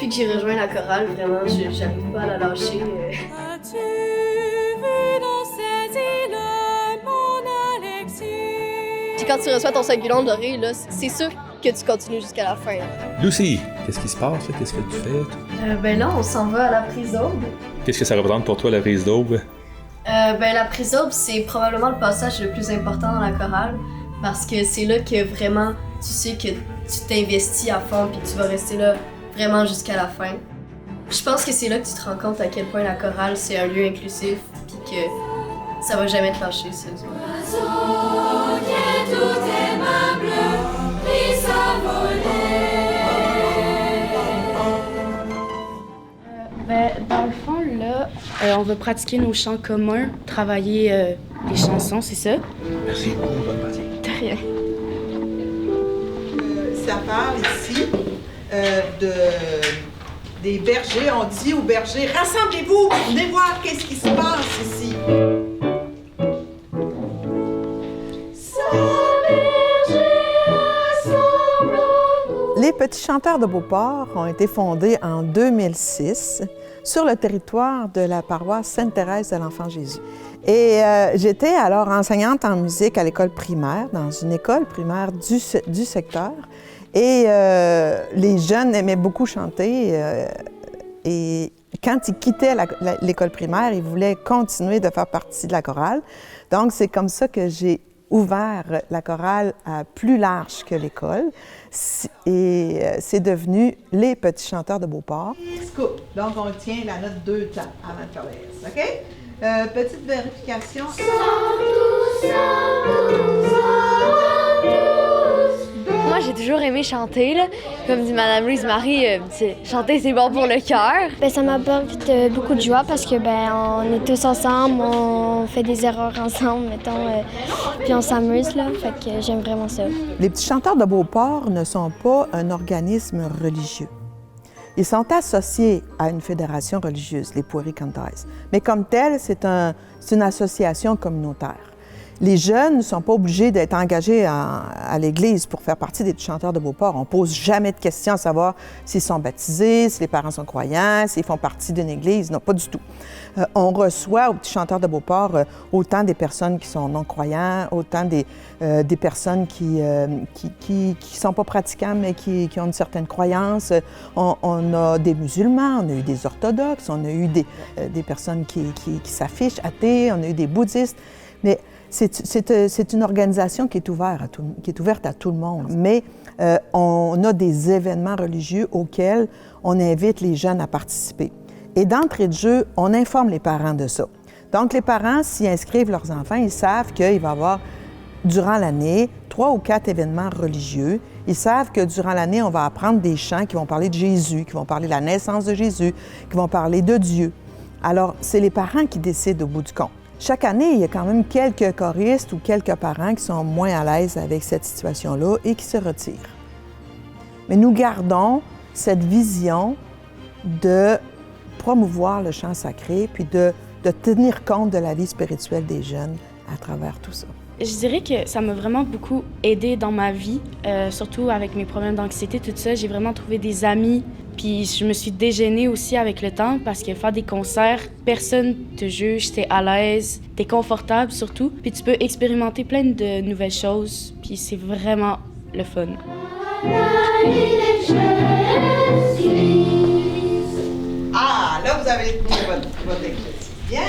depuis que j'ai rejoint la chorale, vraiment, j'arrive pas à la lâcher. As-tu vu dans ces îles mon Alexis? Puis quand tu reçois ton 5 gallons doré, là, c'est sûr que tu continues jusqu'à la fin. Lucie, qu'est-ce qui se passe? Qu'est-ce que tu fais? Ben là, on s'en va à la prise d'aube. Qu'est-ce que ça représente pour toi, la prise d'aube? Ben la prise d'aube, c'est probablement le passage le plus important dans la chorale parce que c'est là que vraiment tu sais que tu t'investis à fond puis que tu vas rester là vraiment jusqu'à la fin. Je pense que c'est là que tu te rends compte à quel point la chorale c'est un lieu inclusif puis que ça va jamais te lâcher, ça. Dans le fond, là, on va pratiquer nos chants communs, travailler les chansons, c'est ça? Merci beaucoup, bonne partie. De rien. Ça parle ici des bergers. On dit aux bergers, rassemblez-vous, venez voir qu'est-ce qui se passe ici. Les Petits Chanteurs de Beauport ont été fondés en 2006 sur le territoire de la paroisse Sainte-Thérèse de l'Enfant-Jésus. Et j'étais alors enseignante en musique à l'école primaire, dans une école primaire du secteur. Et les jeunes aimaient beaucoup chanter. Et quand ils quittaient l'école primaire, ils voulaient continuer de faire partie de la chorale. Donc, c'est comme ça que j'ai ouvert la chorale à plus large que l'école. Et c'est devenu les Petits Chanteurs de Beauport. Scoop. Donc, on tient la note 2 temps avant de faire le S. OK? Petite vérification. Moi, j'ai toujours aimé chanter, là. Comme dit Madame Louise-Marie, chanter, c'est bon pour le cœur. Ben, ça m'apporte beaucoup de joie parce que on est tous ensemble, on fait des erreurs ensemble, mettons, puis on s'amuse, là. Fait que j'aime vraiment ça. Les Petits Chanteurs de Beauport ne sont pas un organisme religieux. Ils sont associés à une fédération religieuse, les Pueri Cantares. Mais comme tel, c'est une association communautaire. Les jeunes ne sont pas obligés d'être engagés à l'Église pour faire partie des Petits Chanteurs de Beauport. On ne pose jamais de questions à savoir s'ils sont baptisés, si les parents sont croyants, s'ils font partie d'une Église. Non, pas du tout. On reçoit aux Petits Chanteurs de Beauport autant des personnes qui sont non-croyants, autant des personnes qui sont pas pratiquants, mais qui ont une certaine croyance. On a des musulmans, on a eu des orthodoxes, on a eu des personnes qui s'affichent athées, on a eu des bouddhistes. Mais c'est une organisation qui est ouverte à tout le monde. Mais on a des événements religieux auxquels on invite les jeunes à participer. Et d'entrée de jeu, on informe les parents de ça. Donc, les parents, s'ils inscrivent leurs enfants, ils savent qu'il va y avoir, durant l'année, 3 ou 4 événements religieux. Ils savent que durant l'année, on va apprendre des chants qui vont parler de Jésus, qui vont parler de la naissance de Jésus, qui vont parler de Dieu. Alors, c'est les parents qui décident au bout du compte. Chaque année, il y a quand même quelques choristes ou quelques parents qui sont moins à l'aise avec cette situation-là et qui se retirent. Mais nous gardons cette vision de promouvoir le chant sacré puis de tenir compte de la vie spirituelle des jeunes à travers tout ça. Je dirais que ça m'a vraiment beaucoup aidée dans ma vie, surtout avec mes problèmes d'anxiété, tout ça. J'ai vraiment trouvé des amis, puis je me suis dégainée aussi avec le temps parce que faire des concerts, personne te juge, t'es à l'aise, t'es confortable surtout, puis tu peux expérimenter plein de nouvelles choses, puis c'est vraiment le fun. Ah, là, vous avez trouvé votre église. Bien!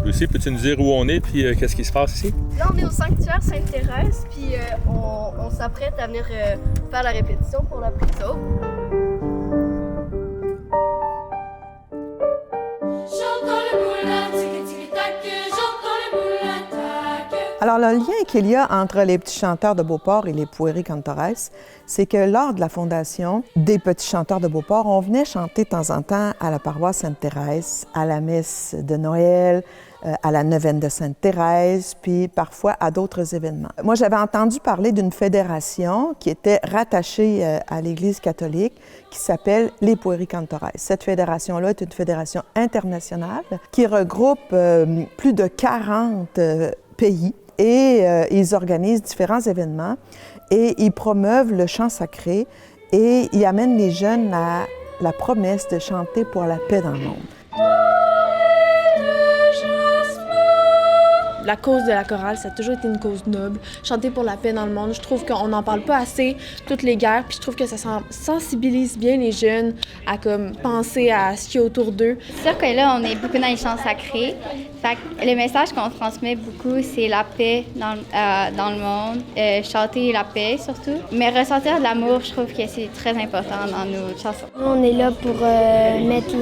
Lucie, peux-tu nous dire où on est puis qu'est-ce qui se passe ici? Là, on est au sanctuaire Sainte-Thérèse, puis on s'apprête à venir faire la répétition pour la prise d'aube. Alors, le lien qu'il y a entre les Petits Chanteurs de Beauport et les Pueri Cantares, c'est que lors de la fondation des Petits Chanteurs de Beauport, on venait chanter de temps en temps à la paroisse Sainte-Thérèse, à la messe de Noël, à la neuvaine de Sainte-Thérèse, puis parfois à d'autres événements. Moi, j'avais entendu parler d'une fédération qui était rattachée à l'Église catholique qui s'appelle les Pueri Cantares. Cette fédération-là est une fédération internationale qui regroupe plus de 40 pays et ils organisent différents événements et ils promeuvent le chant sacré et ils amènent les jeunes à la promesse de chanter pour la paix dans le monde. La cause de la chorale, ça a toujours été une cause noble. Chanter pour la paix dans le monde, je trouve qu'on n'en parle pas assez, toutes les guerres, puis je trouve que ça sensibilise bien les jeunes à comme penser à ce qu'il y a autour d'eux. C'est sûr que là, on est beaucoup dans les chants sacrés. Fait que le message qu'on transmet beaucoup, c'est la paix dans le monde, chanter la paix surtout. Mais ressentir de l'amour, je trouve que c'est très important dans nos chansons. On est là pour mettre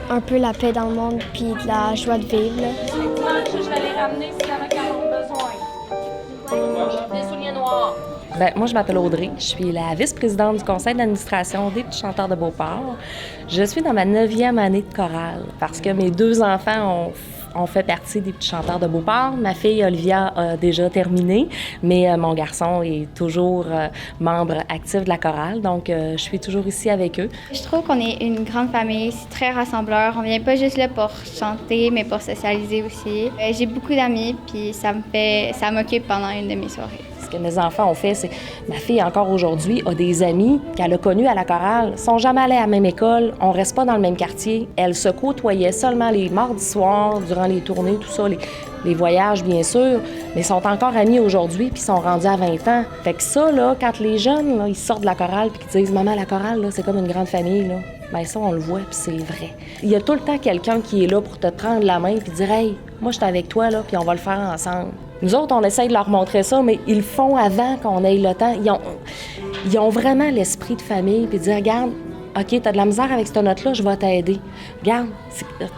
un peu la paix dans le monde puis de la joie de vivre. Là. Je vais les ramener si jamais ils en ont besoin. Des souliers noirs. Moi, je m'appelle Audrey. Je suis la vice-présidente du conseil d'administration des Petits Chanteurs de Beauport. Je suis dans ma 9e année de chorale parce que mes 2 enfants ont fait partie des Petits Chanteurs de Beauport. Ma fille, Olivia, a déjà terminé, mais mon garçon est toujours membre actif de la chorale, donc je suis toujours ici avec eux. Je trouve qu'on est une grande famille, c'est très rassembleur. On vient pas juste là pour chanter, mais pour socialiser aussi. J'ai beaucoup d'amis, puis ça m'occupe pendant une de mes soirées. Ce que mes enfants ont fait, c'est... Ma fille, encore aujourd'hui, a des amis qu'elle a connus à la chorale. Ils sont jamais allés à la même école, on reste pas dans le même quartier. Elle se côtoyait seulement les mardis soirs, durant les tournées, tout ça, les voyages, bien sûr. Mais ils sont encore amis aujourd'hui, puis ils sont rendus à 20 ans. Fait que ça, là, quand les jeunes, là, ils sortent de la chorale, puis qu'ils disent « Maman, la chorale, là, c'est comme une grande famille, là. » Bien, ça, on le voit, puis c'est vrai. Il y a tout le temps quelqu'un qui est là pour te prendre la main puis dire « Hey, moi, je suis avec toi, là, puis on va le faire ensemble. » Nous autres, on essaye de leur montrer ça, mais ils le font avant qu'on ait le temps. Ils ont vraiment l'esprit de famille, puis dire « Regarde, OK, t'as de la misère avec cette note-là, je vais t'aider. Regarde,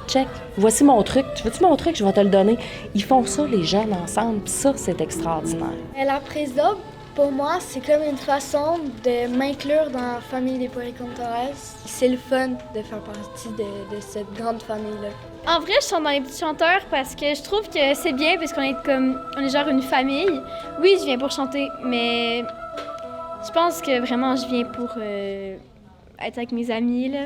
check, voici mon truc. Tu veux-tu mon truc? Je vais te le donner. » Ils font ça, les jeunes, ensemble, puis ça, c'est extraordinaire. La prise d'aube, pour moi, c'est comme une façon de m'inclure dans la famille des Puéricontores. C'est le fun de faire partie de cette grande famille-là. En vrai, je chante dans les Petits Chanteurs parce que je trouve que c'est bien parce qu'on est genre une famille. Oui, je viens pour chanter, mais je pense que vraiment je viens pour être avec mes amis, là.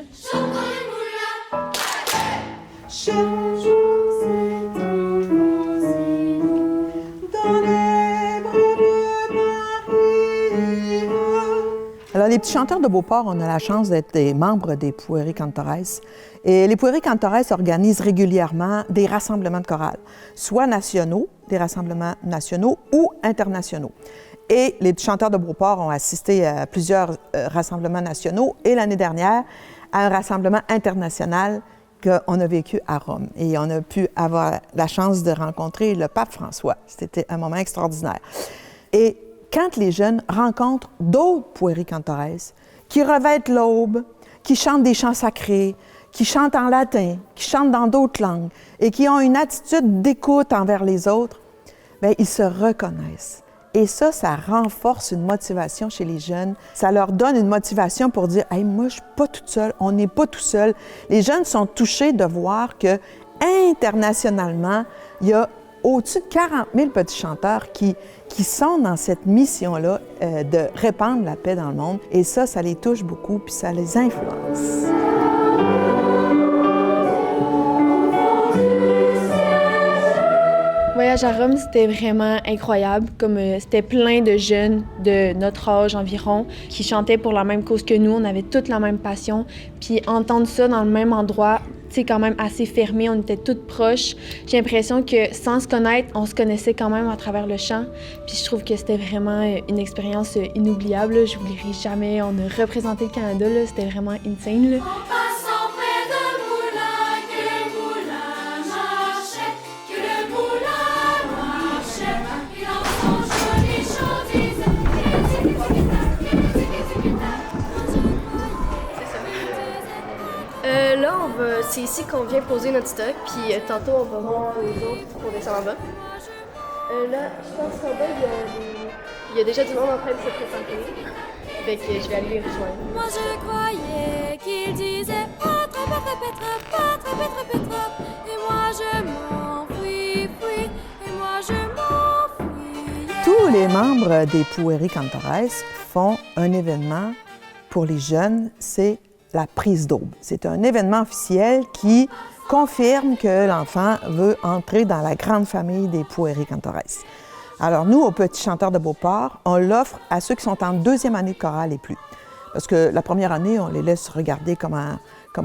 Alors, les Petits Chanteurs de Beauport, on a la chance d'être des membres des Puéricantores. Et les Puéricantores organisent régulièrement des rassemblements de chorale, soit nationaux, des rassemblements nationaux ou internationaux. Et les Petits Chanteurs de Beauport ont assisté à plusieurs rassemblements nationaux et l'année dernière à un rassemblement international qu'on a vécu à Rome. Et on a pu avoir la chance de rencontrer le pape François. C'était un moment extraordinaire. Et quand les jeunes rencontrent d'autres Puéricantores qui revêtent l'aube, qui chantent des chants sacrés, qui chantent en latin, qui chantent dans d'autres langues et qui ont une attitude d'écoute envers les autres, bien, ils se reconnaissent. Et ça renforce une motivation chez les jeunes. Ça leur donne une motivation pour dire « Hey, moi, je suis pas toute seule, on n'est pas tout seul. » Les jeunes sont touchés de voir que internationalement, il y a au-dessus de 40 000 petits chanteurs qui sont dans cette mission-là de répandre la paix dans le monde. Et ça les touche beaucoup, puis ça les influence. Le voyage à Rome, c'était vraiment incroyable. Comme c'était plein de jeunes de notre âge environ qui chantaient pour la même cause que nous. On avait toute la même passion. Puis entendre ça dans le même endroit, c'est quand même assez fermé. On était toutes proches. J'ai l'impression que sans se connaître, on se connaissait quand même à travers le chant. Puis je trouve que c'était vraiment une expérience inoubliable. Je n'oublierai jamais. On a représenté le Canada. C'était vraiment insane. Là. Là, c'est ici qu'on vient poser notre stock, puis tantôt on va voir les autres pour descendre en bas. Là, je pense qu'en bas, il y a déjà du monde en train de se présenter. Fait que je vais aller les rejoindre. Moi je croyais qu'il disait attrape, et moi je m'enfuis, et moi je m'enfuis. Tous les membres des Puéricantores font un événement pour les jeunes, c'est la prise d'aube. C'est un événement officiel qui confirme que l'enfant veut entrer dans la grande famille des puéricantores. Alors nous, au Petit Chanteur de Beauport, on l'offre à ceux qui sont en 2e année de chorale et plus. Parce que la première année, on les laisse regarder comment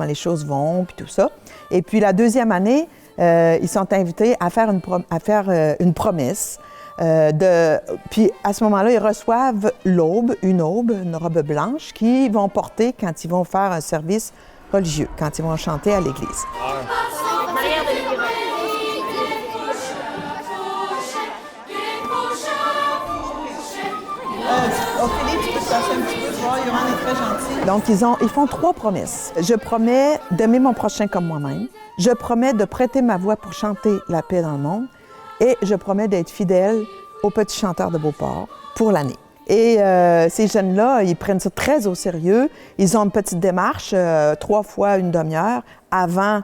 les choses vont, puis tout ça. Et puis la 2e année, ils sont invités à faire une promesse. Puis à ce moment-là, ils reçoivent une robe blanche, qu'ils vont porter quand ils vont faire un service religieux, quand ils vont chanter à l'église. Philippe, tu peux te passer un petit peu, voir, Yohan est très gentil. Donc, ils font 3 promesses. Je promets d'aimer mon prochain comme moi-même. Je promets de prêter ma voix pour chanter la paix dans le monde. Et je promets d'être fidèle au Petit Chanteur de Beauport pour l'année. Et ces jeunes-là, ils prennent ça très au sérieux. Ils ont une petite démarche, 3 fois une demi-heure avant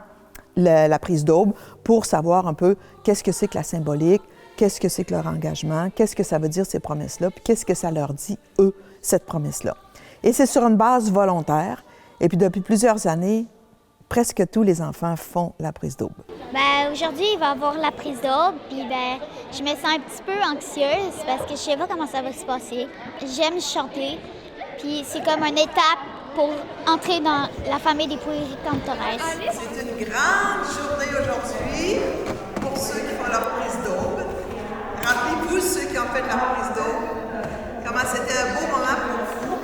la prise d'aube pour savoir un peu qu'est-ce que c'est que la symbolique, qu'est-ce que c'est que leur engagement, qu'est-ce que ça veut dire ces promesses-là, puis qu'est-ce que ça leur dit, eux, cette promesse-là. Et c'est sur une base volontaire. Et puis depuis plusieurs années, presque tous les enfants font la prise d'aube. Bien, aujourd'hui, il va y avoir la prise d'aube, puis bien, je me sens un petit peu anxieuse parce que je sais pas comment ça va se passer. J'aime chanter, puis c'est comme une étape pour entrer dans la famille des puéricantores. C'est une grande journée aujourd'hui pour ceux qui font leur prise d'aube. Rappelez-vous ceux qui ont fait la prise d'aube, comment c'était un beau moment pour vous.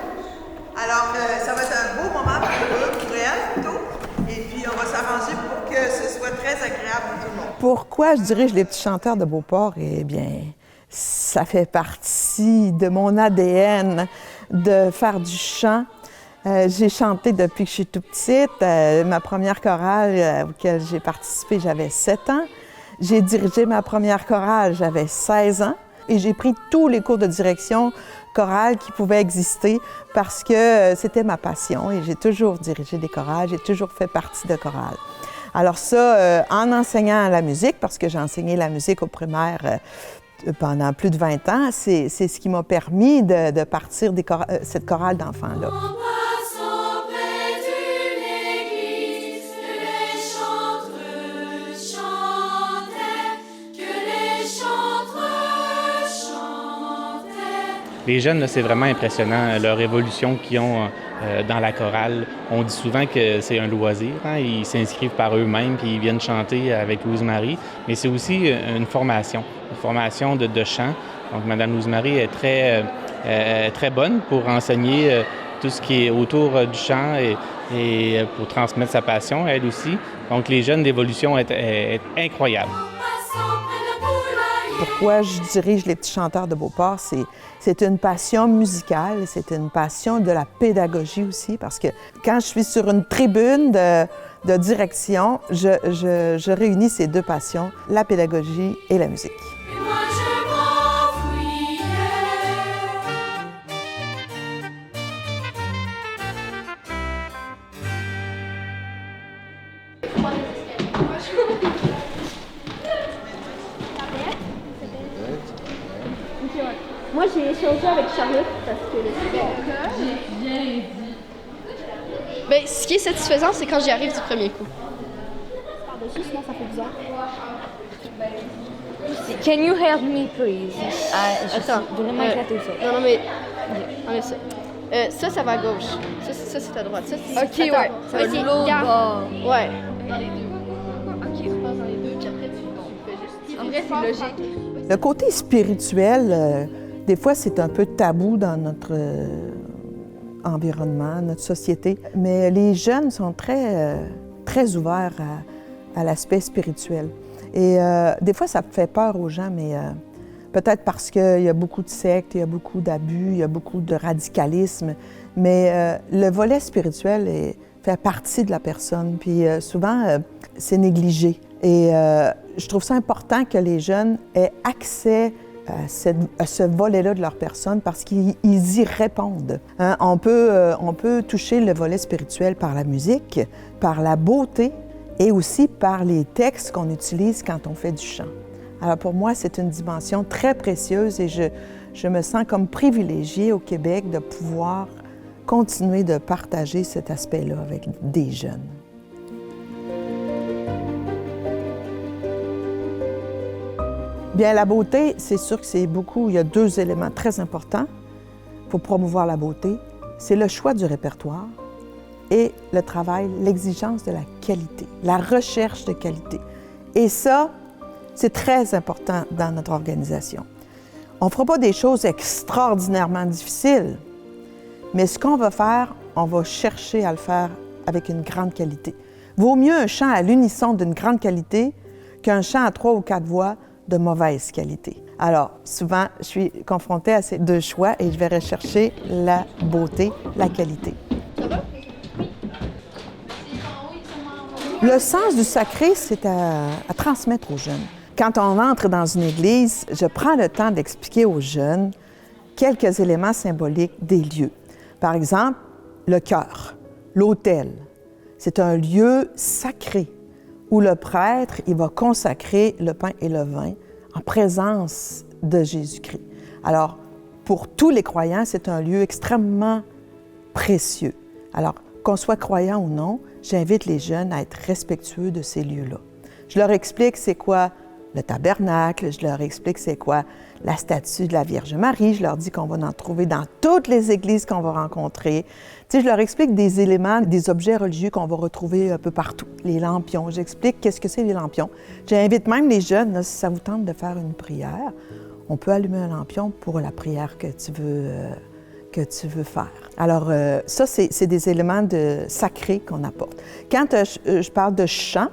Alors, ça va être un beau moment pour eux, pour elles plutôt. Et puis, on va s'arranger pour que ce soit très agréable pour tout le monde. Pourquoi je dirige les Petits Chanteurs de Beauport? Eh bien, ça fait partie de mon ADN de faire du chant. J'ai chanté depuis que je suis toute petite. Ma première chorale auquel j'ai participé, j'avais 7 ans. J'ai dirigé ma première chorale, j'avais 16 ans. Et j'ai pris tous les cours de direction chorale qui pouvaient exister parce que c'était ma passion et j'ai toujours dirigé des chorales, j'ai toujours fait partie de chorales. Alors ça, en enseignant la musique, parce que j'ai enseigné la musique au primaire pendant plus de 20 ans, c'est ce qui m'a permis de partir cette chorale d'enfants-là. Les jeunes, là, c'est vraiment impressionnant, leur évolution qu'ils ont dans la chorale. On dit souvent que c'est un loisir, hein? Ils s'inscrivent par eux-mêmes puis ils viennent chanter avec Louise-Marie, mais c'est aussi une formation de chant. Donc, Mme Louise-Marie est très bonne pour enseigner tout ce qui est autour du chant et pour transmettre sa passion, elle aussi. Donc, les jeunes, l'évolution est incroyable. Pourquoi je dirige les Petits Chanteurs de Beauport, c'est une passion musicale, c'est une passion de la pédagogie aussi, parce que quand je suis sur une tribune de direction, je réunis ces 2 passions, la pédagogie et la musique. Moi, j'ai échangé avec Charlotte parce que j'ai bien dit. Ben, ce qui est satisfaisant, c'est quand j'y arrive du premier coup. Par-dessus, sinon ça fait bizarre. Can you help me, please? Attends. Vraiment éclaté ça. Non, mais. Enlève ça. Ça va à gauche. Ça c'est à droite. Ça, Ok, attends, ouais. Ça va Vas-y, l'autre garde. bord. Ouais. Dans les 2. Ok, tu passes dans les 2, puis après tu fais juste. En vrai, c'est logique. Le côté spirituel, des fois, c'est un peu tabou dans notre environnement, notre société. Mais les jeunes sont très ouverts à l'aspect spirituel. Et des fois, ça fait peur aux gens, mais peut-être parce qu'il y a beaucoup de sectes, il y a beaucoup d'abus, il y a beaucoup de radicalisme. Mais le volet spirituel fait partie de la personne. Puis souvent, c'est négligé. Et je trouve ça important que les jeunes aient accès à ce volet-là de leur personne parce qu'ils y répondent. Hein? On peut toucher le volet spirituel par la musique, par la beauté et aussi par les textes qu'on utilise quand on fait du chant. Alors pour moi, c'est une dimension très précieuse et je me sens comme privilégiée au Québec de pouvoir continuer de partager cet aspect-là avec des jeunes. Bien, la beauté, c'est sûr que c'est beaucoup. Il y a 2 éléments très importants pour promouvoir la beauté. C'est le choix du répertoire et le travail, l'exigence de la qualité, la recherche de qualité. Et ça, c'est très important dans notre organisation. On ne fera pas des choses extraordinairement difficiles, mais ce qu'on va faire, on va chercher à le faire avec une grande qualité. Vaut mieux un chant à l'unisson d'une grande qualité qu'un chant à 3 ou 4 voix de mauvaise qualité. Alors, souvent, je suis confrontée à ces 2 choix et je vais rechercher la beauté, la qualité. Le sens du sacré, c'est à transmettre aux jeunes. Quand on entre dans une église, je prends le temps d'expliquer aux jeunes quelques éléments symboliques des lieux. Par exemple, le chœur, l'autel. C'est un lieu sacré où le prêtre, il va consacrer le pain et le vin en présence de Jésus-Christ. Alors, pour tous les croyants, c'est un lieu extrêmement précieux. Alors, qu'on soit croyant ou non, j'invite les jeunes à être respectueux de ces lieux-là. Je leur explique c'est quoi le tabernacle, je leur explique c'est quoi la statue de la Vierge Marie, je leur dis qu'on va en trouver dans toutes les églises qu'on va rencontrer. Tu sais, je leur explique des éléments, des objets religieux qu'on va retrouver un peu partout. Les lampions, j'explique qu'est-ce que c'est les lampions. J'invite même les jeunes, là, si ça vous tente de faire une prière, on peut allumer un lampion pour la prière que tu veux faire. Alors, ça, c'est des éléments sacrés qu'on apporte. Quand je parle de chant,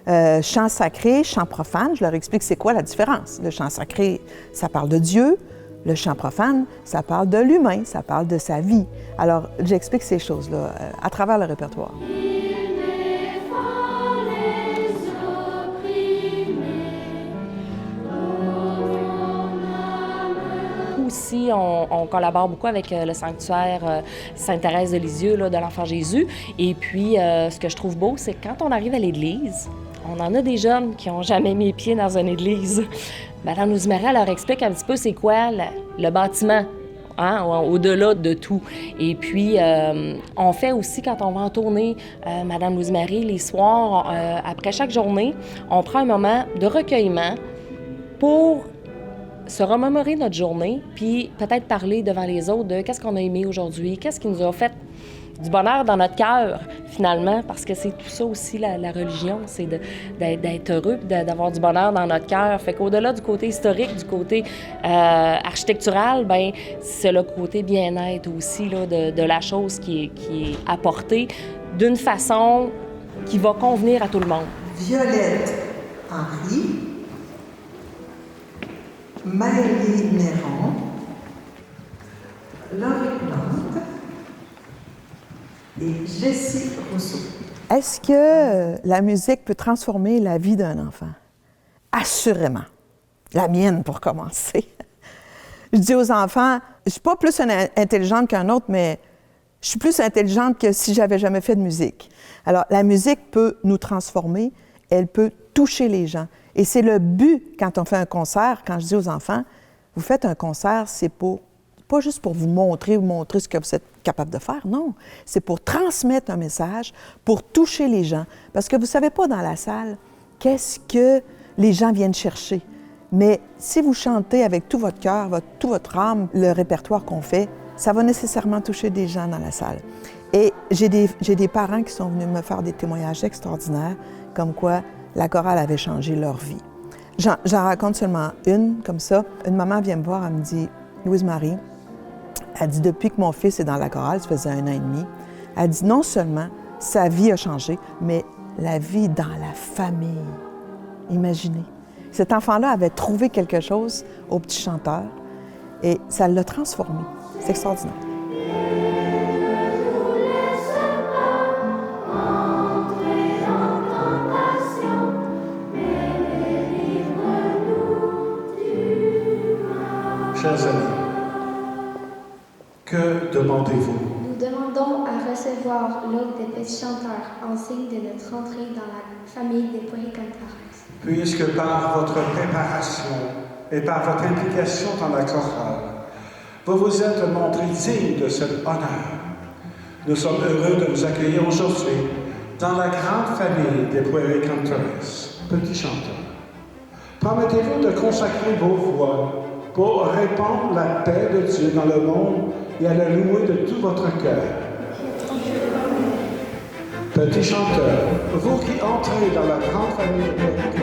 chant sacré, chant profane, je leur explique c'est quoi la différence. Le chant sacré, ça parle de Dieu. Le chant profane, ça parle de l'humain, ça parle de sa vie. Alors, j'explique ces choses-là à travers le répertoire. Aussi, on collabore beaucoup avec le sanctuaire Sainte-Thérèse de Lisieux là, de l'Enfant Jésus. Et puis, ce que je trouve beau, c'est que quand on arrive à l'église, on en a des jeunes qui n'ont jamais mis les pieds dans une église. Madame Louise-Marie leur explique un petit peu c'est quoi le bâtiment, hein, au-delà de tout. Et puis, on fait aussi, quand on va en tournée, Madame Louise-Marie, les soirs, après chaque journée, on prend un moment de recueillement pour se remémorer notre journée, puis peut-être parler devant les autres de qu'est-ce qu'on a aimé aujourd'hui, qu'est-ce qui nous a fait du bonheur dans notre cœur, finalement, parce que c'est tout ça aussi, la religion, c'est d'être heureux, d'avoir du bonheur dans notre cœur. Fait qu'au-delà du côté historique, du côté architectural, bien, c'est le côté bien-être aussi là, de la chose qui est apportée d'une façon qui va convenir à tout le monde. Violette Henry, Maëlie Néron, Laurie Plante et Jessie Rousseau. Est-ce que la musique peut transformer la vie d'un enfant? Assurément. La mienne, pour commencer. Je dis aux enfants, je ne suis pas plus intelligente qu'un autre, mais je suis plus intelligente que si j'avais jamais fait de musique. Alors, la musique peut nous transformer, elle peut toucher les gens. Et c'est le but, quand on fait un concert, quand je dis aux enfants, vous faites un concert, c'est pas juste pour vous montrer ce que vous êtes capable de faire, non. C'est pour transmettre un message, pour toucher les gens. Parce que vous ne savez pas dans la salle qu'est-ce que les gens viennent chercher. Mais si vous chantez avec tout votre cœur, toute votre âme, le répertoire qu'on fait, ça va nécessairement toucher des gens dans la salle. Et j'ai des parents qui sont venus me faire des témoignages extraordinaires, comme quoi la chorale avait changé leur vie. J'en raconte seulement une, comme ça. Une maman vient me voir, elle me dit, « Louise-Marie, elle dit, depuis que mon fils est dans la chorale, ça faisait 1 an et demi, elle dit, non seulement sa vie a changé, mais la vie dans la famille. » Imaginez. Cet enfant-là avait trouvé quelque chose au petit chanteur et ça l'a transformé. C'est extraordinaire. Chers amis, que demandez-vous? Nous demandons à recevoir l'ordre des petits chanteurs en signe de notre entrée dans la famille des Puéricantares. Puisque par votre préparation et par votre implication dans la chorale, vous vous êtes montré digne de cet honneur, nous sommes heureux de vous accueillir aujourd'hui dans la grande famille des Puéricantares, petits chanteurs. Promettez-vous de consacrer vos voix pour répandre la paix de Dieu dans le monde et à la louer de tout votre cœur. Petits chanteurs, vous qui entrez dans la grande famille de Puerto.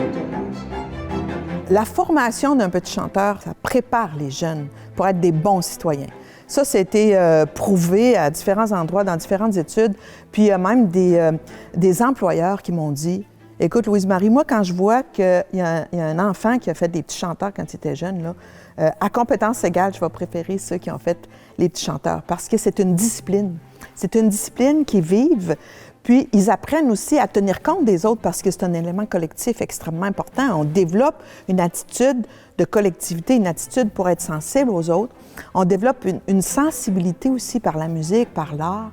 La formation d'un petit chanteur, ça prépare les jeunes pour être des bons citoyens. Ça, c'était prouvé à différents endroits, dans différentes études. Puis il y a même des employeurs qui m'ont dit, « Écoute, Louise-Marie, moi, quand je vois qu'il y a un enfant qui a fait des petits chanteurs quand il était jeune, là, à compétence égale, je vais préférer ceux qui ont fait les petits chanteurs parce que c'est une discipline. C'est une discipline qu'ils vivent. Puis, ils apprennent aussi à tenir compte des autres parce que c'est un élément collectif extrêmement important. On développe une attitude de collectivité, une attitude pour être sensible aux autres. On développe une sensibilité aussi par la musique, par l'art.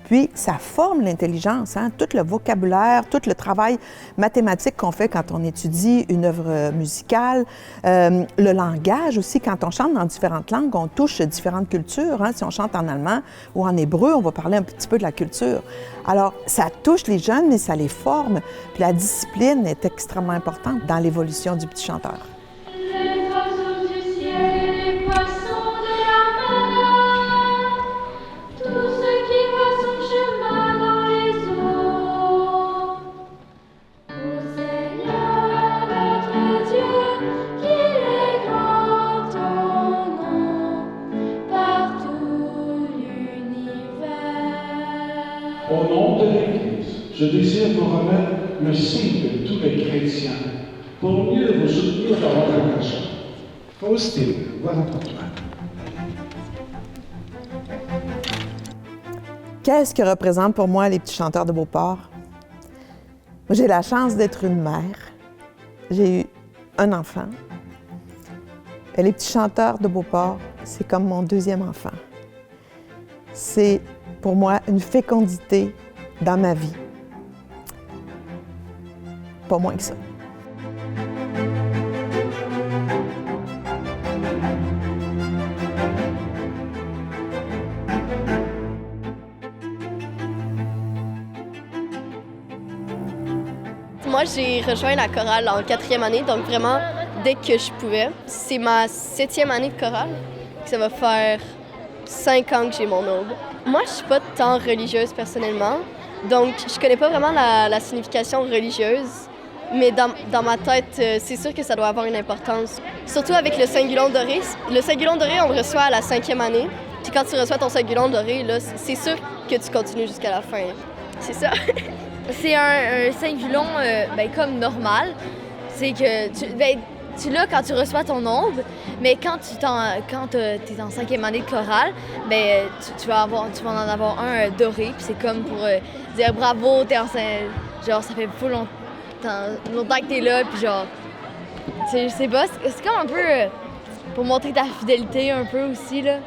Puis, ça forme l'intelligence, hein? Tout le vocabulaire, tout le travail mathématique qu'on fait quand on étudie une œuvre musicale, le langage aussi, quand on chante dans différentes langues, on touche différentes cultures. Hein? Si on chante en allemand ou en hébreu, on va parler un petit peu de la culture. Alors, ça touche les jeunes, mais ça les forme. Puis la discipline est extrêmement importante dans l'évolution du petit chanteur. Au nom de l'Église, je désire vous remettre le signe de tous les chrétiens pour mieux vous soutenir dans votre engagement. Faustine, voilà pour toi. Qu'est-ce que représentent pour moi les petits chanteurs de Beauport? J'ai la chance d'être une mère. J'ai eu un enfant. Et les petits chanteurs de Beauport, c'est comme mon deuxième enfant. C'est pour moi une fécondité dans ma vie. Pas moins que ça. Moi, j'ai rejoint la chorale en 4e année, donc vraiment dès que je pouvais. C'est ma 7e année de chorale. Ça va faire 5 ans que j'ai mon aube. Moi, je suis pas tant religieuse personnellement, donc je connais pas vraiment la signification religieuse, mais dans ma tête, c'est sûr que ça doit avoir une importance. Surtout avec le Saint-Guillaume doré. Le Saint-Guillaume doré, on le reçoit à la 5e année. Puis quand tu reçois ton Saint-Guillaume doré, là, c'est sûr que tu continues jusqu'à la fin. C'est ça. C'est un Saint-Guillaume comme normal. C'est que tu l'as quand tu reçois ton aube, mais quand tu es en 5e année de chorale, tu vas en avoir un doré, puis c'est comme pour dire bravo, genre ça fait full longtemps que t'es là, puis genre c'est comme un peu pour montrer ta fidélité un peu aussi là.